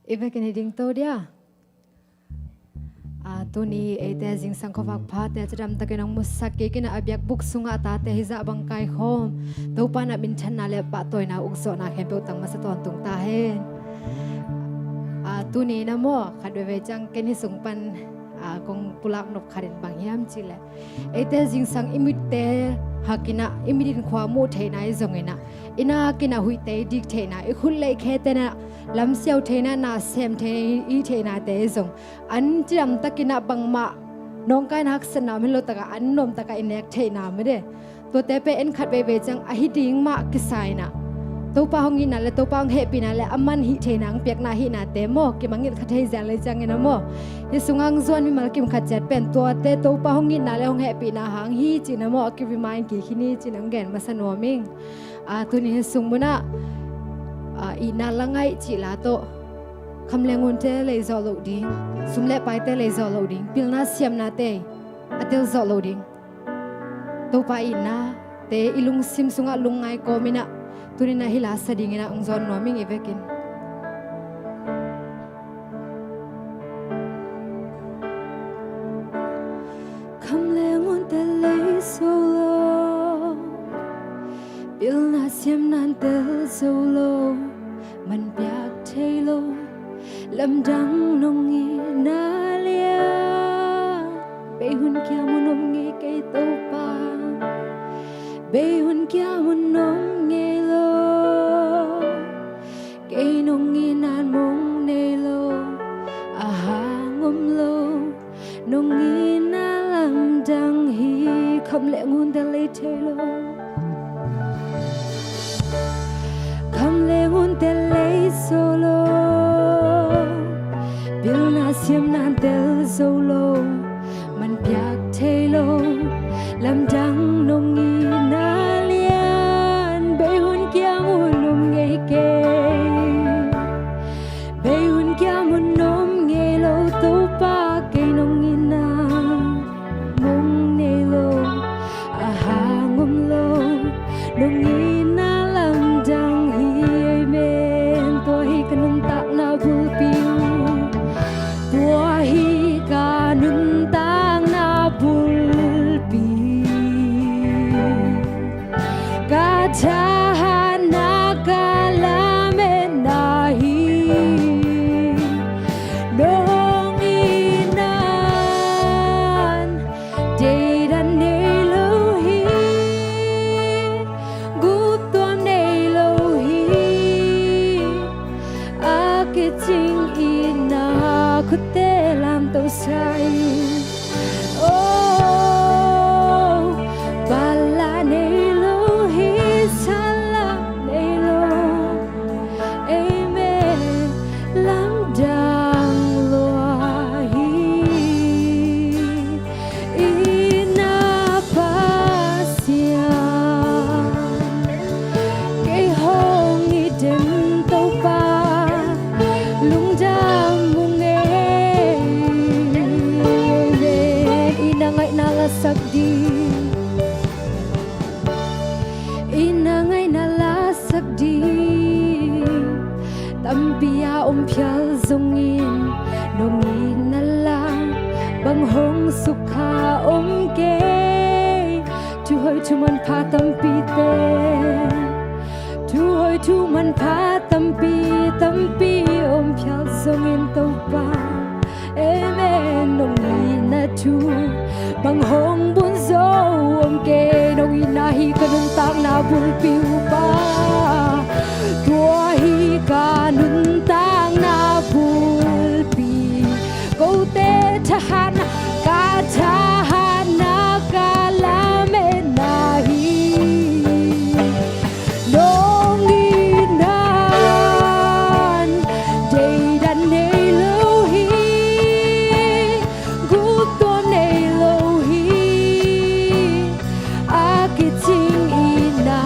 Ibe kini ding to dia. Tuni ete jing sangkhovak pha te chram takenong musake kina abyak buk sunga ta te hiza bangkai khom to pa na bin than na le pa toina ukso na khem pe tang ma sa ton tung ta he tuni na mo khadwe ve chang keni sungpan kong pulak nop kharin bang hiam chile ete jing sang imite hakina imidin khwa mo theina izongena ina kina huite dik theina ikhul le khetena lam siau theina na sem the I theina te zong an cham takina bangma nong kai nak sana melo taka an nom taka inek theina mede to te pe en khat be chang a hi ding ma kisaina to pa hongi na le to pa he pi na le aman hi theina ang pek na hi na te mo ki mangit khathei ja le chang ena mo hi sungang zon mi mal kim khat chat pen to te to pa hongi na le hong he pi na hang hi china mo ki remind ki khini chinang gen ma sanoming tu ni sungmuna ina langai chi la to khamlengun te le zo lo ding sumle pai te le zo lo ding pilna siam na te atel zo lo ding to pa ina te ilung sim sunga lungai ko mina tunina hila sading ina ungzon noming ivekin khamlengun te le zo lo pilna siam nan te zo lo man piak thelo lam dang nong ngi na lia be hun kya mon nong ngi kai to pa be hun kya mon nong ngi lo kai nong ngi nan mong ne lo a ha ngom lo nong ngi na lam dang hi kham le ngun de le thelo ngun te le solo bilna siam nan tel solo man piak thelo lam dang nong ngi na lian be hun kya mun nong nge ke be hun kya mun nong nge lo to pa ke nong ngi na mong ne lo a ha ngom lo nong ngi na lam dang kanun tak na bulpiu tuahi kanun tak na bulpi kacahan na kalame nahi dong inan dedan nelohi gutom nelohi Ching ina ko te lam to sai oh bala nei lo hi sala nei lo amen lam dang lo hi ina pasia ke hong i den to pa lung jam munge inangai nala sakdi inangai nala sakdi tampia pyal zongin nongin nala bang hong sukha ke tu hoi tu man pha tampi te tu hoi tu man pha tampi pyal zongin to pa amen nong ni na tu bang hong bun zo ke nong ina hi kanun tak na bul piu pa tua hi kanun tak na bul pi ko te thahan ka thahan na kalame nahi Ching ina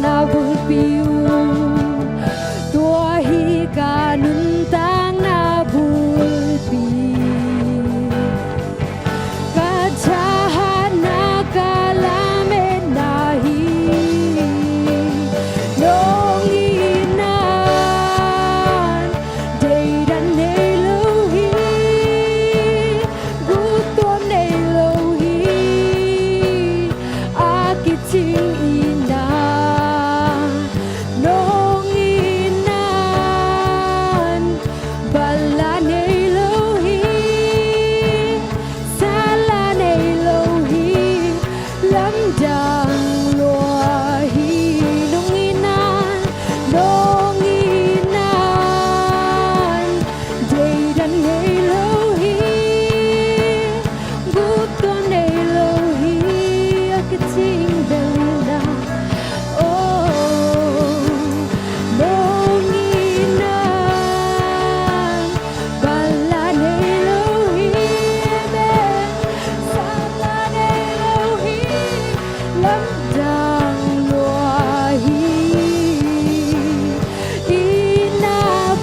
na bulpiu tua hi kanun tang na bulpi kajahan na kalame nahi nong inan day dan nay lohi gutom nay lohi akiting ina nong inan bala nay lohi sala nay lohi lam dang lohi nong inan day dan nay lohi gutom nay lohi akiting belina oh nong inan bala nay lohi sala nay lohi lam dang lohi ina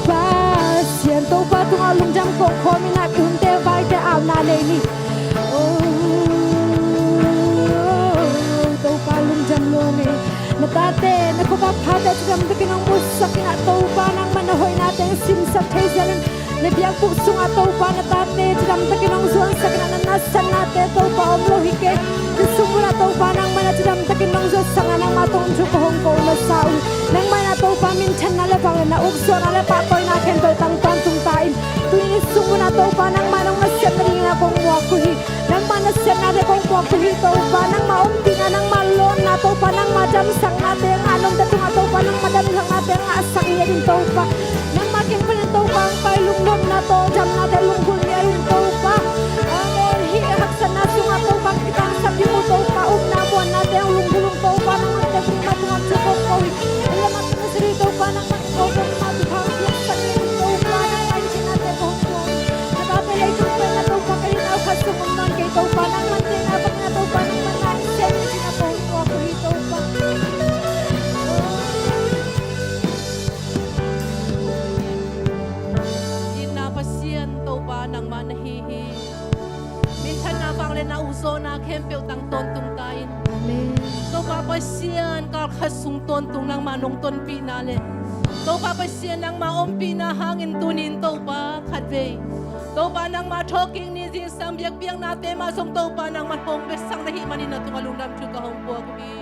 pasien to pa tung alung jam ko khomi na kun te vai te aw na le ni to pa lung jam lo me na tate na ko pa pha te jam te kinong musak na to pa nang manahoy natin sim sa thaisen na biang pu sung ato pa na tate jam te kinong zuan sa kana nasan nate to pa om lo hike sumura to pa nang mana jam te kinong zo sang nang matong ju ko hong ko ma sau nang mana to pa min chan na le bang na uk so na le pa toy na ken to tang tan tung tain tu ni sumura to pa nang manong na sen ri na kong wa ku hi nang mana sen na de kong wa ku hi to pa nang ma om ting nang ma lon na to pa nang ma jam sang na te anom te tung to pa nang ma dam sang na te nga sang ye din to pa nang ma ken pa to pa pai lung lon na to jam na te lung kul ye din to pa amon hi hak san na sung to pa kitang sab yu to pa na buan na te lung bulung to pa nang te tung ma tung sa ko ko hi ala ma tung sri to pa nang ma ko ko ma tu ha yak sa ni to pa nang ma sin na te ko ko na ta te lai tung pa na to pa ka na ka sung man ke to pa nang man te na pa na to pa nang man na sen ni na to ko ko hi to pa ina pasien to pa nang manahihi minsan na bang le na uso na kempel tang ton tung tain amen to pa pasien kal khasung ton tung nang manong ton pi na le to pa pasien nang maom pi na hangin tunin to pa khatve to pa nang ma talking ni jin sam biak biang na te ma song to pa nang ma hom be sang na hi manin na tungalung dam chu ka hom po ko hi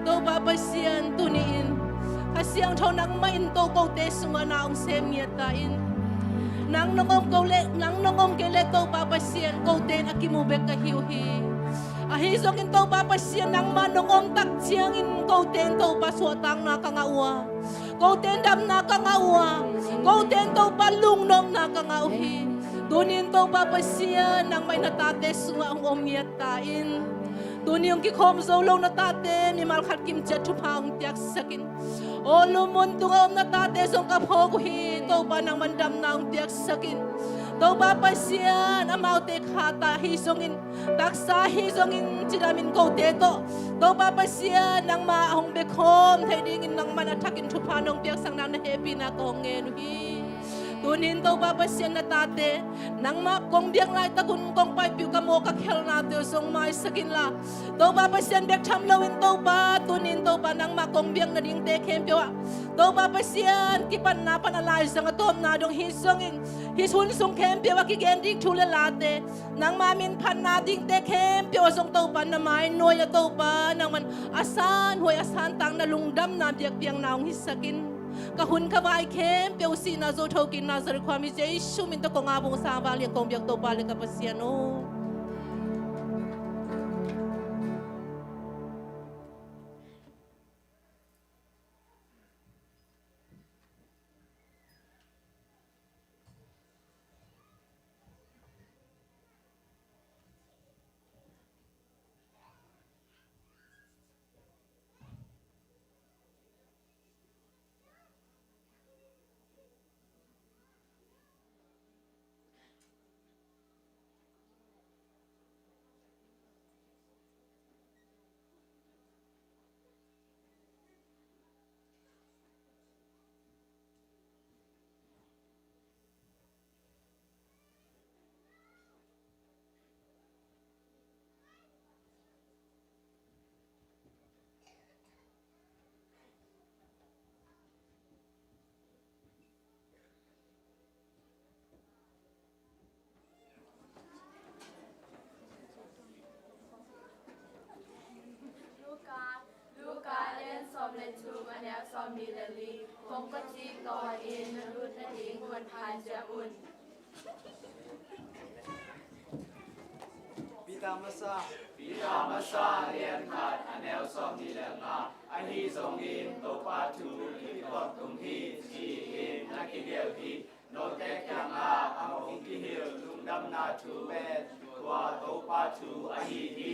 to pa pasien tunin kasiang thau nang ma in to ko te sunga na ong sem ngia ta in nang nongom ko le nang nongom ke le to pa pasien ko ten akimu be ka hiu hi a hi zong in to pa pasien nang ma nongom tak chiang in ko ten to pa so tang na ka ngawa ko ten dam na ka ngawa ko ten to pa lung nom na ka ngau hi tunin to pa pasien nang may natate sunga ang om ngia ta in tunin ki khom zo lo na tate mi mal khat kim chat thu phang tiak sakin olumon tungom na tate song ka phok hi to pa nang mandam nang tiak sakin to pa pasian amau te khata hi songin taksa hi songin chidamin ko te to pa pasian nang ma hong be khom thai ding in nang man athakin thu pha nong tiak sang nang na happy na ko nge nu hi tunin to pa pasien na tate nang ma kong biang lai ta kun kong pai piu ka mo ka khel na te song mai sakin la to pa pasien bek tham lo in to pa tunin to pa nang ma kong biang na ding te khem piu to pa pasien ki pan na panalai sang atom na dong hi song in hi sun song khem piu ki gen dik thu le la te nang ma min phan na ding te khem piu song to pa na mai noi ya to pa nang man asan hoi asan tang na lung dam na biak piang naung hi sakin kahun kawai kem peu si na zo thokin na zar khwami jesu min to ko nga bung sa ba liang kong biak to pa le ka pasiano มีละลีผมก็จีก่อเองนรุ่นนั่นเองวันพันจะอุ่น Pita masa lian khat anel som ni la ma ahi song in to pa tu ki pot tum hi chi in na ki gel hi no te kya ma among ki hil tum dam na tu bet wa to pa tu ahi hi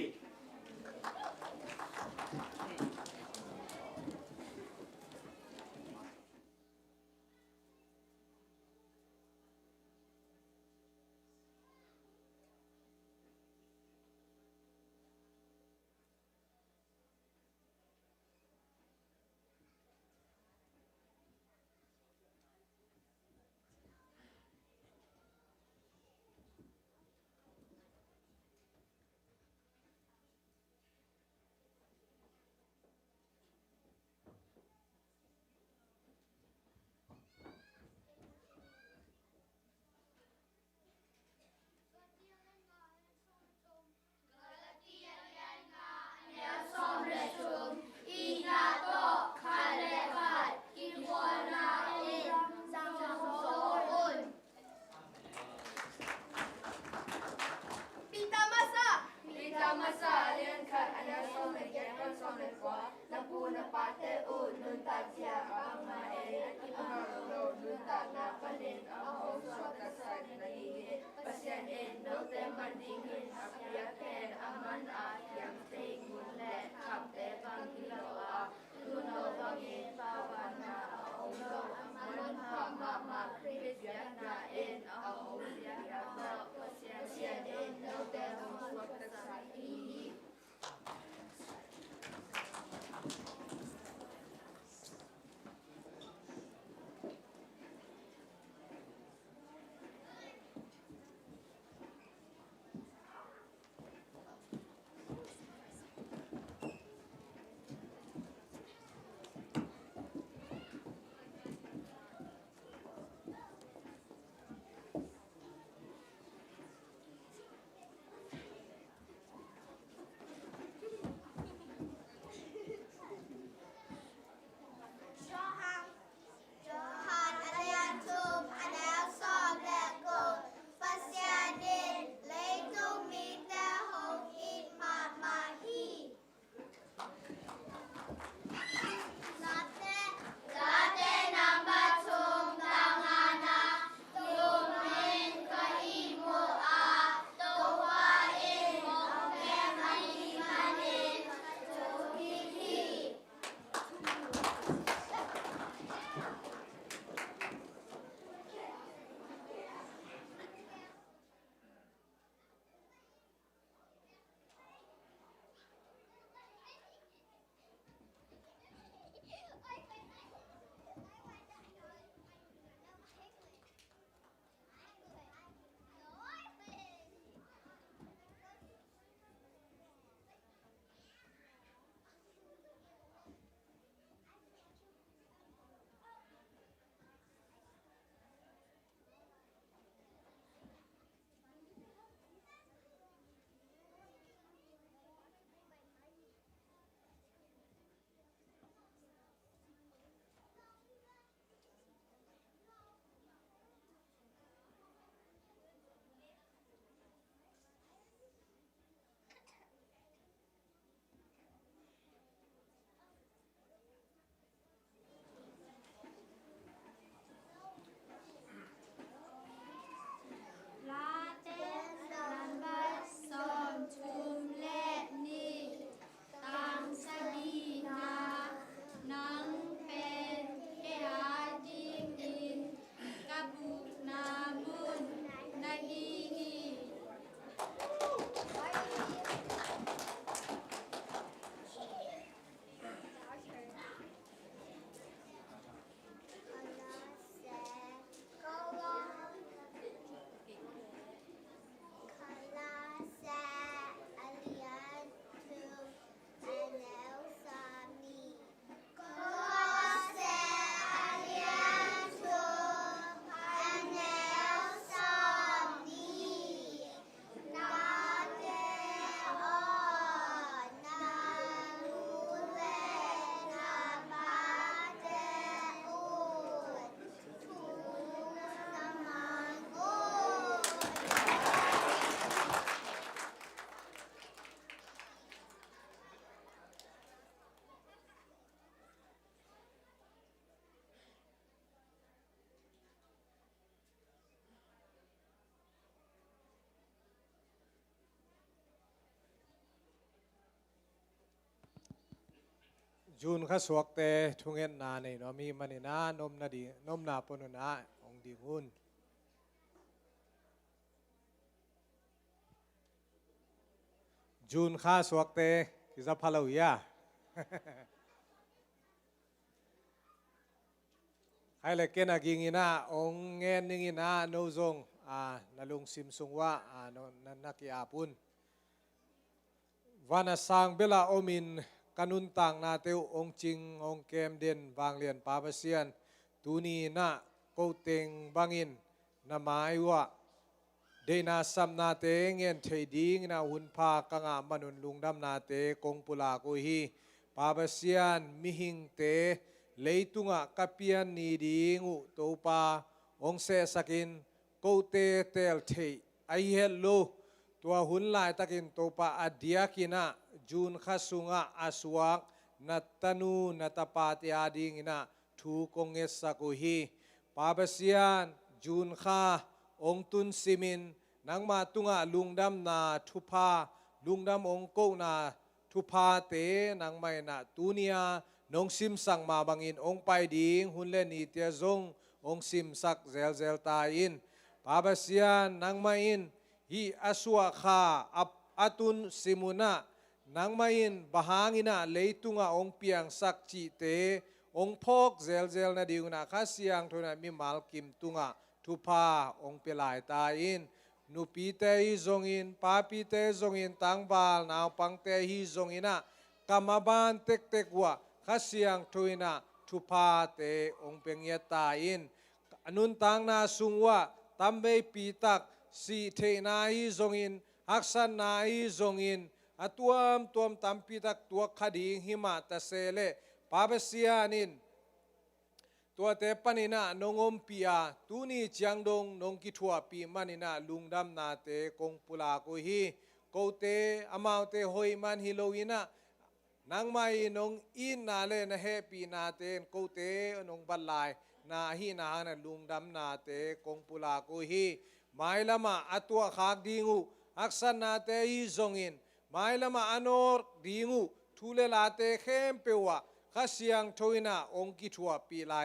masa lian khat ana som le get kon som le kwa na pu na pa te u nun ta chia ang ma e ki pa lo nun ta na pa len a ho so ka sa na ni pasien en no te man ding in a pia ken a man a yang te mun le khap te bang ki lo a tu no bang in pa wa na a o lo man ha ma kris ya na en a ho ya na pasien en no te ho so ka sa ni จูนข้าสวกเตทุงเงินนาในนมีมันนานมนาดีนมนาปนนาองดีหุ่นจูนข้าสวกเตกิจะพะเลวยาใครเล็กเกนักยิงนาองเงินยิงนาโนซงนาลุงซิมซุงว่านักอาปุนวันสังเบลาอมินกันุนต่างนาเตวองจิงองเกมเดนบางเลียนปาเซียนตูนีนาโกเตงบางอินนาไมวะเดนาซัมนาเตงเงินเทดิงนาหุนพากังอามันุนลุงดำนาเตกงปุลาโกฮีปาเซียนมิหิงเตเลยตุงะกัปยันนีดิงอุโตปาองเซสกินโกเตเตลเทไอเฮลโลตัวหุ่นลายตะกินตัวปะอดียกินะจูนข้าสุงะอาสวกนัตตนูนัตปาติอาดิงนะทูกงเอสสักุฮีปาเปเซียนจูนข้าองตุนซิมินนังมาตุงะลุงดำนาทุพาลุงดำองโกนาทุพาเตนังไม่นาตูเนียนงซิมสังมาบังอินองไปดิงหุ่นเลนีเตียซงองซิมสักเซลเซลตาอินปาเปเซียนนังไม่อินhi aswa kha atun simuna nangmain bahangina leitunga ong piang sakchi te ong phok zel zel na diuna kha siang thona mi mal kim tunga thupa ong pelai ta in nupi te hi zongin papi te zongin tangbal naw pang te hi zongina kamaban tek tek wa kha siang thoina thupa te ong pengya ta in anun tang na sungwa tambe pitak si te na hi zongin haksan na hi zongin atuam tuam tampi tak tua khading hima ta sele pabasianin tua te panina nongom pia tuni chiangdong nong ki thua pi manina lungdam na te kong pula ko hi ko te amau te hoi man hi loina nang mai nong in na le na happy na te ko te nong balai na hi na na lungdam na te kong pula ko hi mai lama atua khak dingu aksan na te hi zongin mai lama anor dingu thule la te khem pewa khasiang thoina ong ki thua pi lai